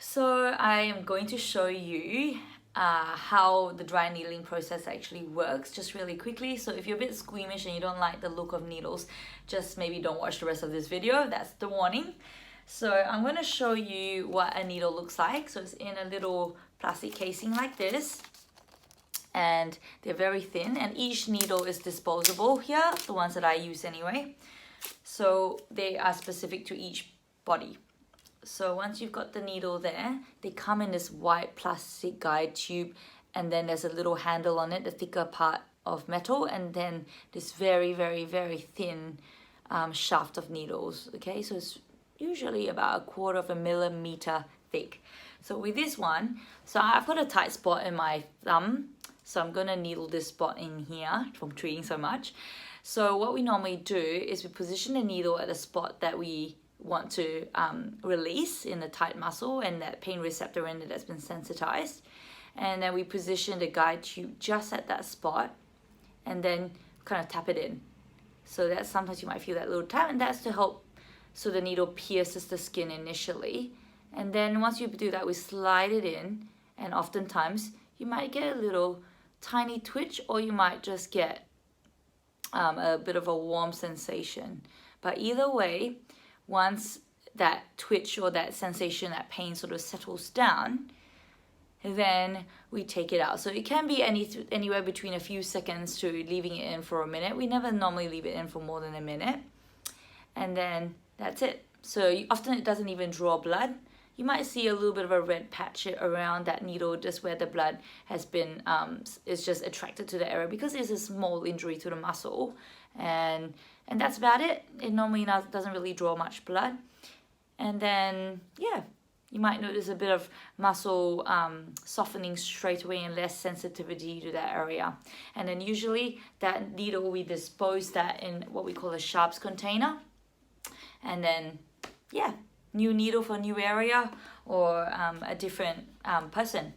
So I am going to show you how the dry needling process actually works just really quickly. So if you're a bit squeamish and you don't like the look of needles, just maybe don't watch the rest of this video. That's the warning. So I'm going to show you what a needle looks like. So it's in a little plastic casing like this, and they're very thin, and each needle is disposable here, the ones that I use anyway. So they are specific to each body. So once you've got the needle there, they come in this white plastic guide tube, and then there's a little handle on it, the thicker part of metal, and then this very, very, very thin shaft of needles. Okay, so it's usually about 1/4 of a millimeter thick. So with this one, so I've got a tight spot in my thumb, so I'm gonna needle this spot in here from treating so much. So what we normally do is we position the needle at a spot that we want to release in the tight muscle and that pain receptor in it that's been sensitized, and then we position the guide tube just at that spot and then kind of tap it in. So that sometimes you might feel that little tap, and that's to help so the needle pierces the skin initially, and then once you do that we slide it in, and oftentimes you might get a little tiny twitch, or you might just get a bit of a warm sensation. But either way, once that twitch or that sensation, that pain sort of settles down, then we take it out. So it can be anywhere between a few seconds to leaving it in for a minute. We never normally leave it in for more than a minute. And then that's it. So often it doesn't even draw blood. You might see a little bit of a red patch around that needle, just where the blood has been, is just attracted to the area because it's a small injury to the muscle. And that's about it. It normally doesn't really draw much blood. And then, yeah, you might notice a bit of muscle softening straight away and less sensitivity to that area. And then usually that needle, we dispose that in what we call a sharps container. And then, yeah, new needle for new area, or a different person.